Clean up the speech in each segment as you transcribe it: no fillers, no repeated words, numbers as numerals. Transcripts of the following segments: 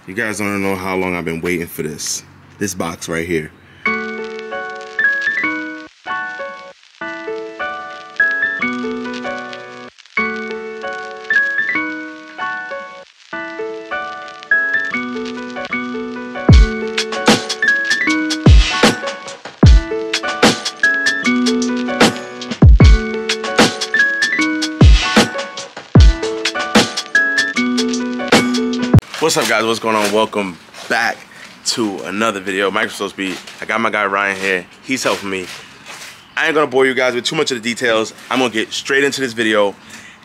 You guys don't know how long I've been waiting for this. This box right here. What's up, guys? What's going on? Welcome back to another video. Microsoft Speed. I got my guy Ryan here. He's helping me. I ain't gonna bore you guys with too much of the details. I'm gonna get straight into this video.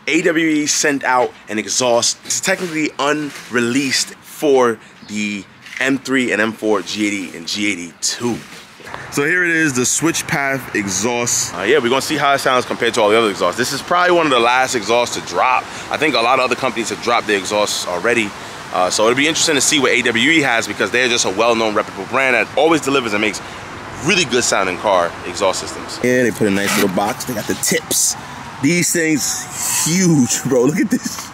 AWE sent out an exhaust. It's technically unreleased for the M3 and M4 G80 and G82. So here it is, the switch path exhaust. Yeah, we're gonna see how it sounds compared to all the other exhausts. This is probably one of the last exhausts to drop. I think a lot of other companies have dropped their exhausts already. So it'll be interesting to see what AWE has, because they're just a well-known, reputable brand that always delivers and makes really good sounding car exhaust systems. Yeah, they put a nice little box. They got the tips. These things huge, bro. Look at this.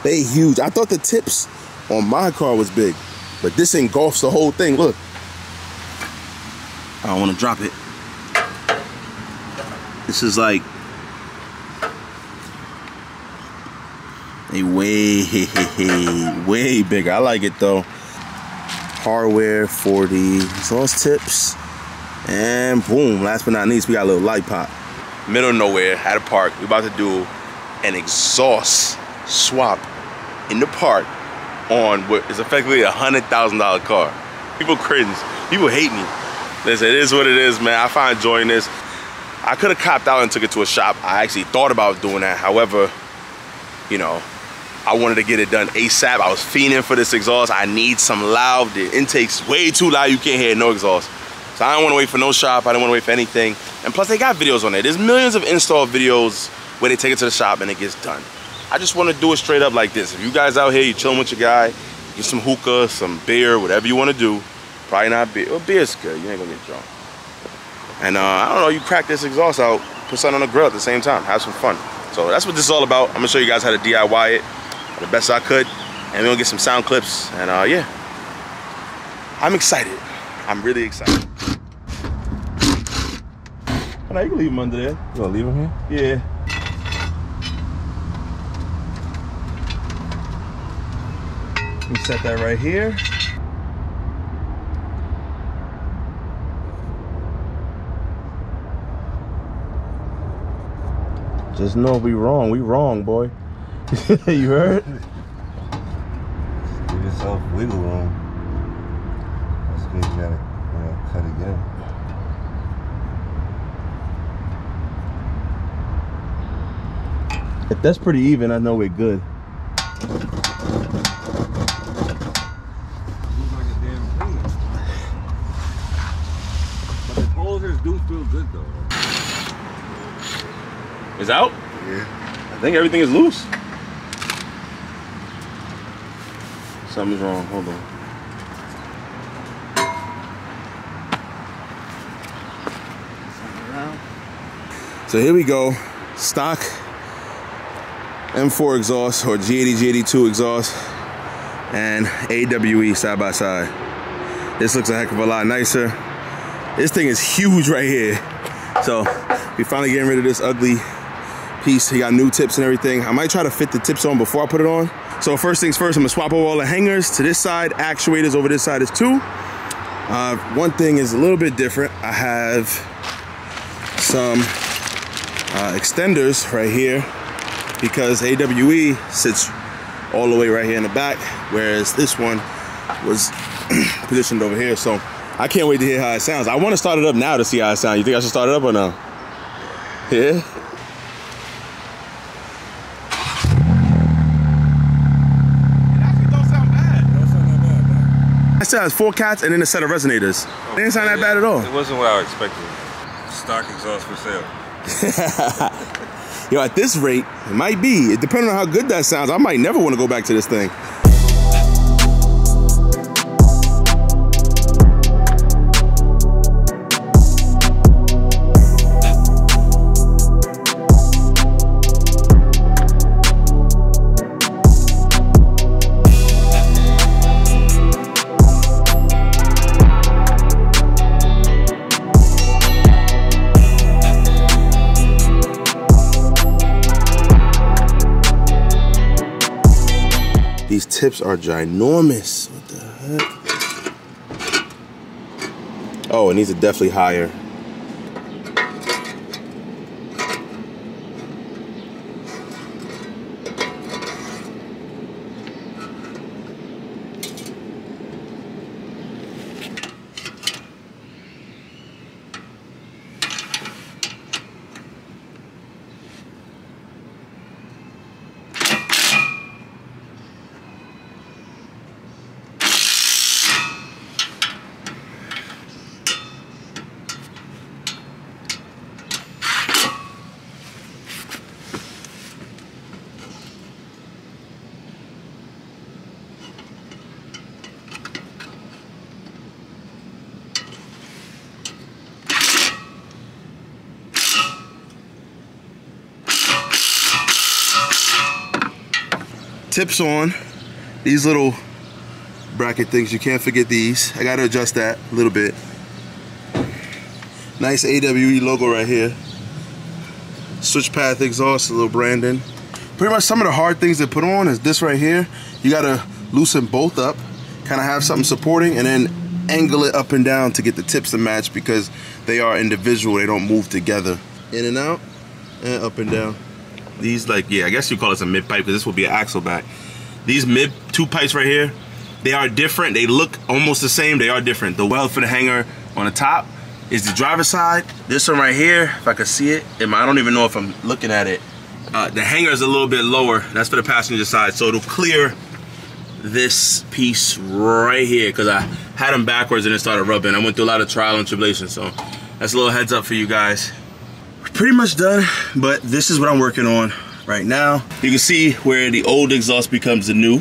They huge. I thought the tips on my car was big, but this engulfs the whole thing. Look. I don't want to drop it. This is like way bigger. I like it though. Hardware 40 exhaust tips, and boom, last but not least, we got a little light pop. Middle of nowhere at a park. We're about to do an exhaust swap in the park on what is effectively a $100,000 car. People cringe. People hate me. Listen, it is what it is, man. I find enjoying this. I could have copped out and took it to a shop. I actually thought about doing that. However, you know, I wanted to get it done ASAP. I was fiending for this exhaust. I need some loud. The intake's way too loud. You can't hear no exhaust. So I don't want to wait for no shop. I don't want to wait for anything. And plus, they got videos on there. There's millions of install videos where they take it to the shop and it gets done. I just want to do it straight up like this. If you guys out here, you chilling with your guy, get some hookah, some beer, whatever you want to do. Probably not beer. Well, beer's good. You ain't gonna get drunk. And I don't know, you crack this exhaust out, put something on the grill at the same time, have some fun. So that's what this is all about. I'm gonna show you guys how to DIY it the best I could, and we're gonna get some sound clips. And yeah, I'm excited. I'm really excited. Oh, no, you can leave them under there. You gonna leave them here? Yeah. We set that right here. Just know if we wrong, boy. You heard? Give yourself wiggle room. That's good, you gotta cut again. If that's pretty even, I know we're good. Looks like a damn clean. But the closers do feel good though. It's out? Yeah. I think everything is loose. Something's wrong. Hold on. So here we go. Stock M4 exhaust, or G80, G82 exhaust, and AWE side by side. This looks a heck of a lot nicer. This thing is huge right here. So we finally getting rid of this ugly piece. He got new tips and everything. I might try to fit the tips on before I put it on. So first things first, I'm gonna swap over all the hangers to this side. Actuators over this side is two. One thing is a little bit different. I have some extenders right here, because AWE sits all the way right here in the back, whereas this one was positioned over here. So I can't wait to hear how it sounds. I want to start it up now to see how it sounds. You think I should start it up or no? Yeah? It still has 4 cats and then a set of resonators. It didn't sound that bad at all. It wasn't what I expected. Stock exhaust for sale. Yo, at this rate, it might be. Depending on how good that sounds, I might never want to go back to this thing. these tips are ginormous. What the heck? Oh, it needs it definitely higher. Tips on these little bracket things. You can't forget these. I gotta adjust that a little bit. Nice AWE logo right here. Switch path exhaust, a little branding. Pretty much some of the hard things to put on is this right here. You gotta loosen both up, kind of have something supporting, and then angle it up and down to get the tips to match because they are individual. They don't move together. In and out, and up and down. These, like, yeah, I guess you call this a mid pipe because this will be an axle back. These mid two pipes right here, they are different. They look almost the same. They are different. The weld for the hanger on the top is the driver's side. This one right here, if I can see it, I don't even know if I'm looking at it. The hanger is a little bit lower. That's for the passenger side. So it'll clear this piece right here because I had them backwards and it started rubbing. I went through a lot of trial and tribulation. So that's a little heads up for you guys. Pretty much done, but this is what I'm working on right now. You can see where the old exhaust becomes the new.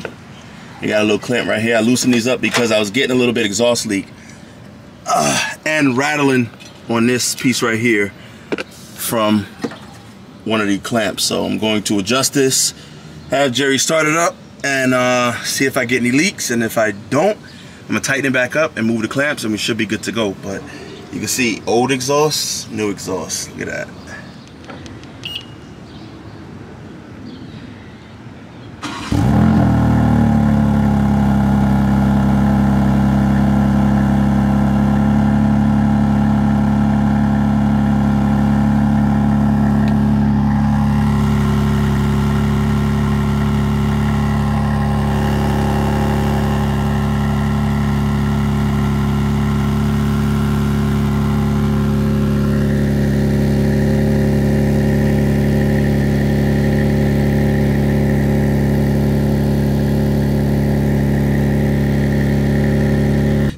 I got a little clamp right here. I loosened these up because I was getting a little bit exhaust leak and rattling on this piece right here from one of the clamps. So I'm going to adjust this, have Jerry start it up, and see if I get any leaks. And if I don't, I'm gonna tighten it back up and move the clamps, and we should be good to go. But you can see old exhaust, new exhaust. Look at that.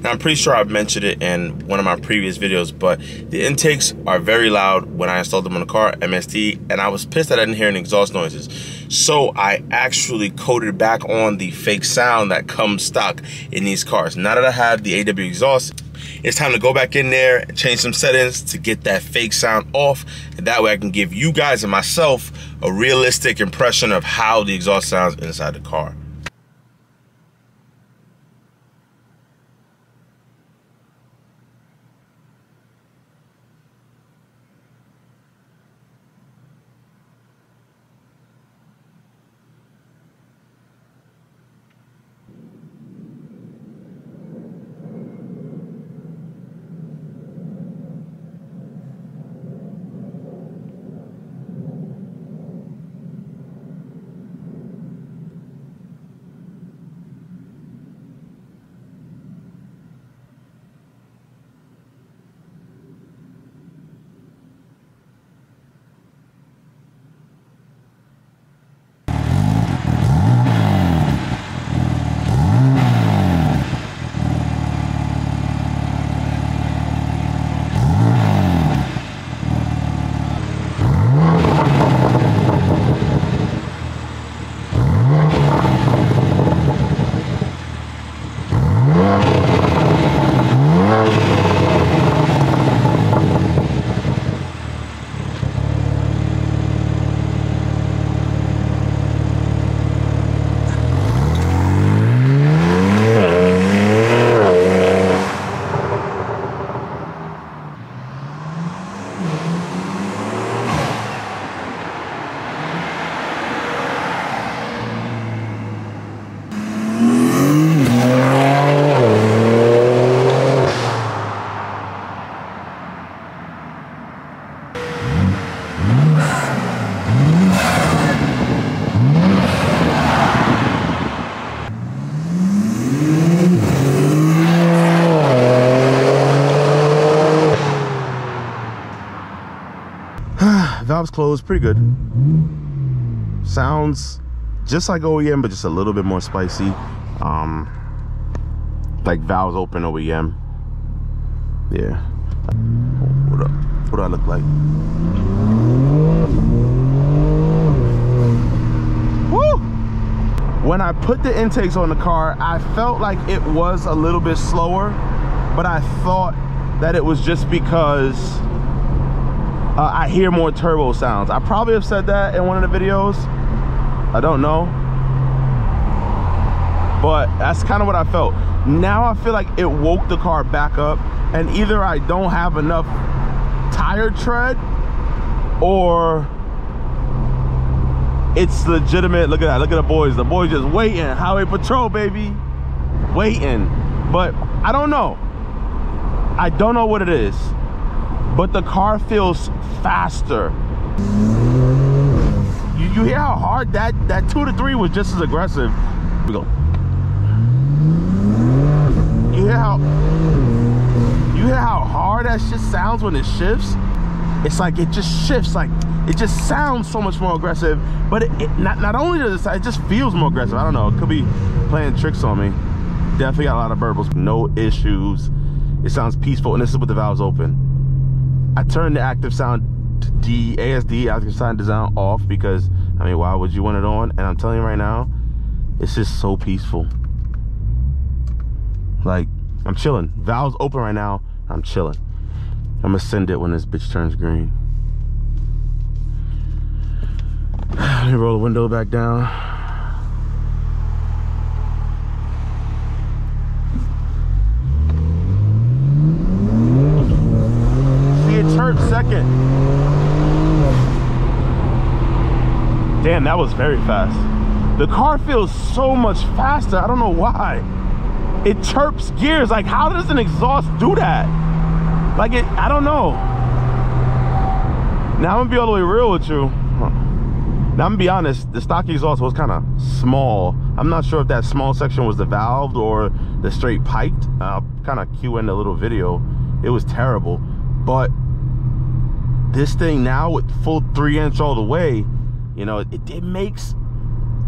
I'm pretty sure I've mentioned it in one of my previous videos, but the intakes are very loud when I installed them on the car, MST, and I was pissed that I didn't hear any exhaust noises. So I actually coated back on the fake sound that comes stock in these cars. Now that I have the AW exhaust, it's time to go back in there and change some settings to get that fake sound off, and that way I can give you guys and myself a realistic impression of how the exhaust sounds inside the car. Valves closed, pretty good. Sounds just like OEM, but just a little bit more spicy. Like valves open OEM. Yeah. What up? What do I look like? Woo! When I put the intakes on the car, I felt like it was a little bit slower, but I thought that it was just because I hear more turbo sounds. I probably have said that in one of the videos. I don't know. But that's kind of what I felt. Now I feel like it woke the car back up, and either I don't have enough tire tread or it's legitimate. Look at that. Look at the boys. The boys just waiting. Highway patrol, baby. Waiting. But I don't know. I don't know what it is. But the car feels faster. You hear how hard that 2 to 3 was just as aggressive. Here we go. You hear how hard that shit sounds when it shifts? It's like it just shifts, like it just sounds so much more aggressive, but not only does it just feels more aggressive. I don't know, it could be playing tricks on me. Definitely got a lot of burbles, no issues. It sounds peaceful, and this is with the valves open. I turned the active sound, the ASD, active sound design, off because, I mean, why would you want it on? And I'm telling you right now, it's just so peaceful. Like, I'm chilling. Valves open right now, I'm chilling. I'm gonna send it when this bitch turns green. Let me roll the window back down. See it chirp second. Damn, that was very fast. The car feels so much faster. I don't know why. It chirps gears. Like, how does an exhaust do that? Like, I don't know. Now I'm gonna be all the way real with you. Now I'm gonna be honest, the stock exhaust was kind of small. I'm not sure if that small section was the valved or the straight piped. I'll kind of cue in a little video. It was terrible. But this thing now with full 3-inch all the way, you know, it makes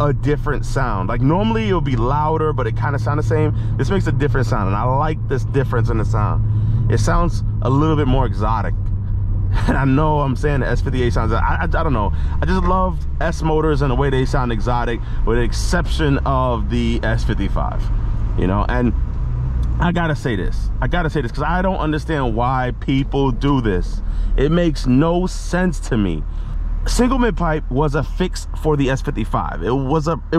a different sound. Like, normally it would be louder, but it kind of sounds the same. This makes a different sound, and I like this difference in the sound. It sounds a little bit more exotic. And I know I'm saying the S58 sounds, I don't know. I just love S motors and the way they sound exotic, with the exception of the S55, you know. And I gotta say this because I don't understand why people do this. It makes no sense to me. Single mid pipe was a fix for the S55. It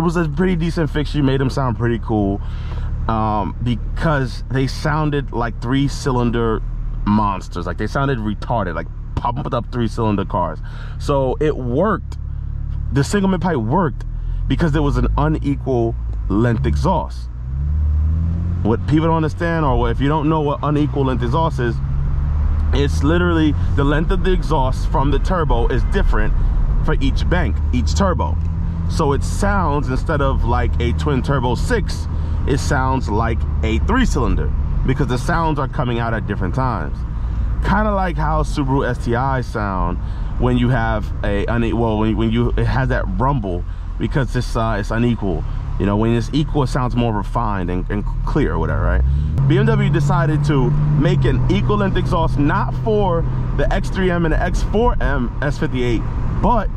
was a pretty decent fix. You made them sound pretty cool, because they sounded like 3-cylinder monsters. Like, they sounded retarded, like pumped up 3-cylinder cars. So it worked. The single mid pipe worked because there was an unequal length exhaust. What people don't understand, or if you don't know what unequal length exhaust is, it's literally the length of the exhaust from the turbo is different for each bank, each turbo. So it sounds, instead of like a twin turbo 6, it sounds like a 3-cylinder because the sounds are coming out at different times. Kind of like how Subaru STI sound when you have it has that rumble, because it's unequal. You know, when it's equal, it sounds more refined and clear or whatever, right? BMW decided to make an equal length exhaust, not for the X3M and the X4M S58, but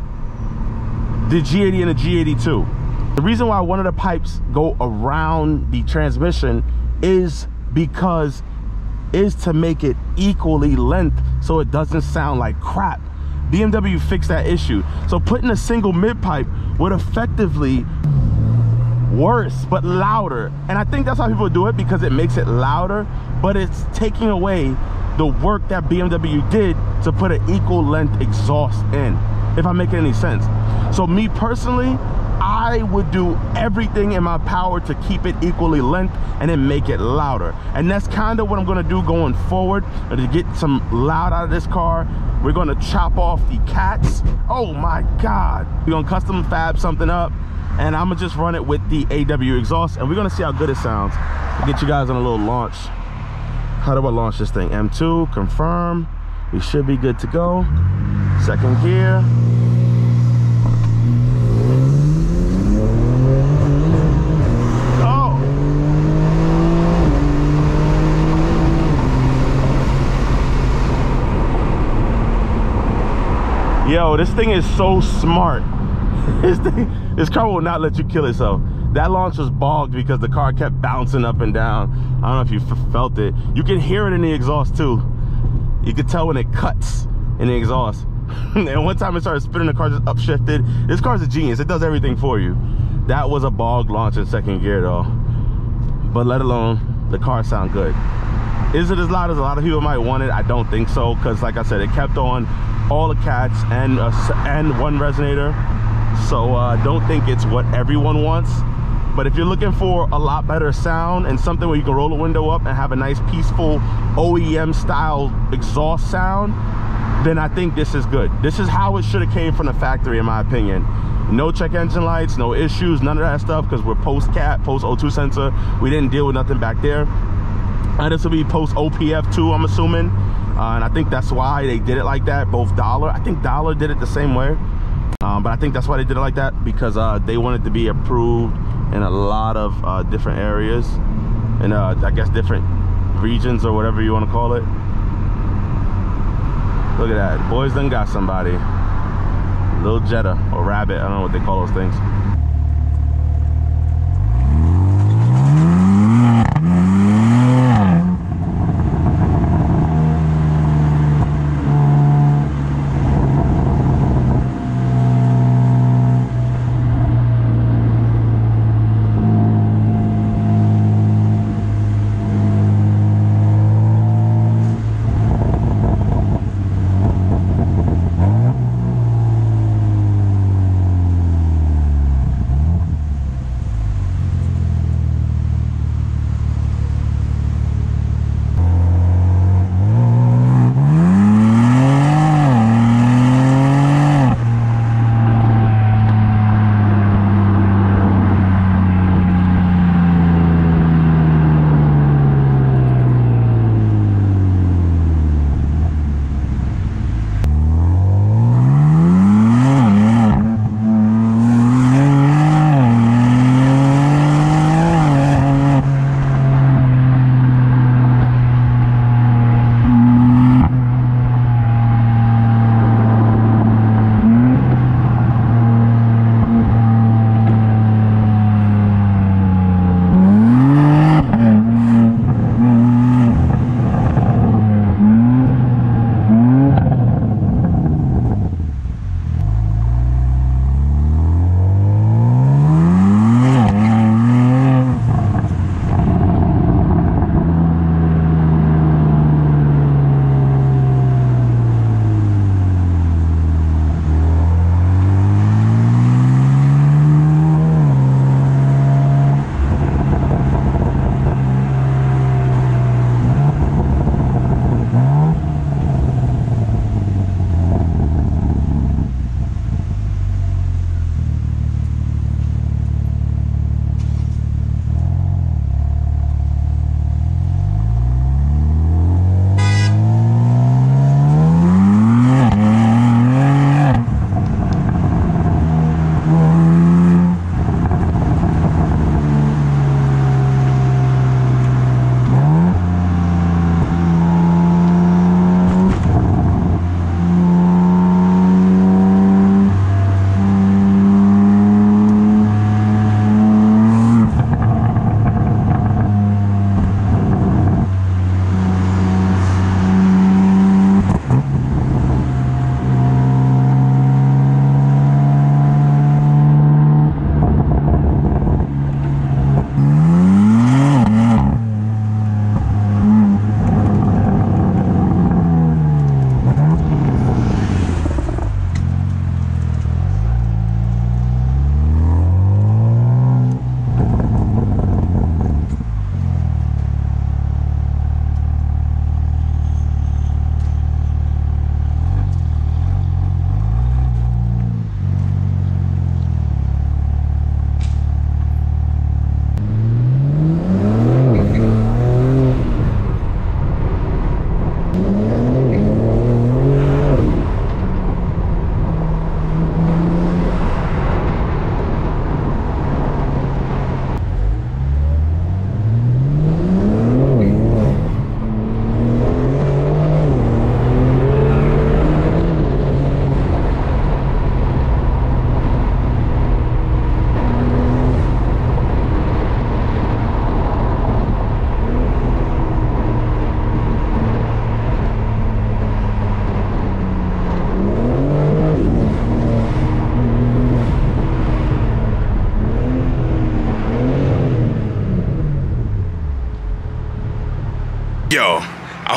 the G80 and the G82. The reason why one of the pipes go around the transmission is to make it equally length so it doesn't sound like crap. BMW fixed that issue. So putting a single mid pipe would effectively worse but louder, and I think that's how people do it, because it makes it louder, but it's taking away the work that BMW did to put an equal length exhaust in, if I'm making any sense. So me personally, I would do everything in my power to keep it equally length and then make it louder. And that's kind of what I'm going to do going forward, to get some loud out of this car. We're going to chop off the cats. Oh my God. We're going to custom fab something up, and I'm gonna just run it with the AW exhaust, and we're gonna see how good it sounds. I'll get you guys on a little launch. How do I launch this thing? M2, confirm. We should be good to go. Second gear. Oh! Yo, this thing is so smart. This car will not let you kill itself. That launch was bogged because the car kept bouncing up and down. I don't know if you felt it. You can hear it in the exhaust too. You could tell when it cuts in the exhaust. And one time it started spinning, the car just upshifted. This car's a genius. It does everything for you. That was a bogged launch in second gear though. But let alone, the car sound good. Is it as loud as a lot of people might want it? I don't think so, because like I said, it kept on all the cats and one resonator. So don't think it's what everyone wants. But if you're looking for a lot better sound and something where you can roll the window up and have a nice peaceful OEM style exhaust sound, then I think this is good. This is how it should have came from the factory, in my opinion. No check engine lights, no issues, none of that stuff, because we're post cat, post O2 sensor. We didn't deal with nothing back there. And this will be post OPF too, I'm assuming. And I think that's why they did it like that. Both Dollar, I think Dollar did it the same way. But I think that's why they did it like that, because they wanted to be approved in a lot of different areas, and I guess different regions or whatever you want to call it. Look at that, boys done got somebody. Little Jetta or Rabbit, I don't know what they call those things.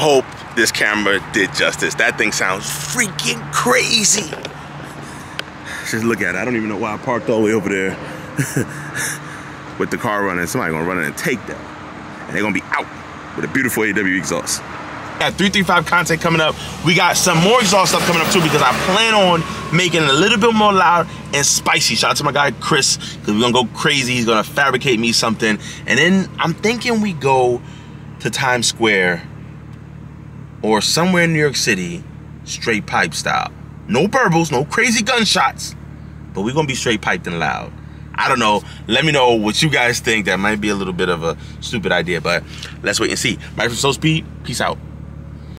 hope this camera did justice. That thing sounds freaking crazy. Just look at it. I don't even know why I parked all the way over there with the car running. Somebody gonna run in and take that. And they're gonna be out with a beautiful AW exhaust. Got 335 content coming up. We got some more exhaust stuff coming up too, because I plan on making it a little bit more loud and spicy. Shout out to my guy Chris, because we're gonna go crazy. He's gonna fabricate me something. And then I'm thinking we go to Times Square or somewhere in New York City, straight pipe style. No burbles, no crazy gunshots, but we're gonna be straight piped and loud. I don't know. Let me know what you guys think. That might be a little bit of a stupid idea, but let's wait and see. Mike from Soul Speed, peace out.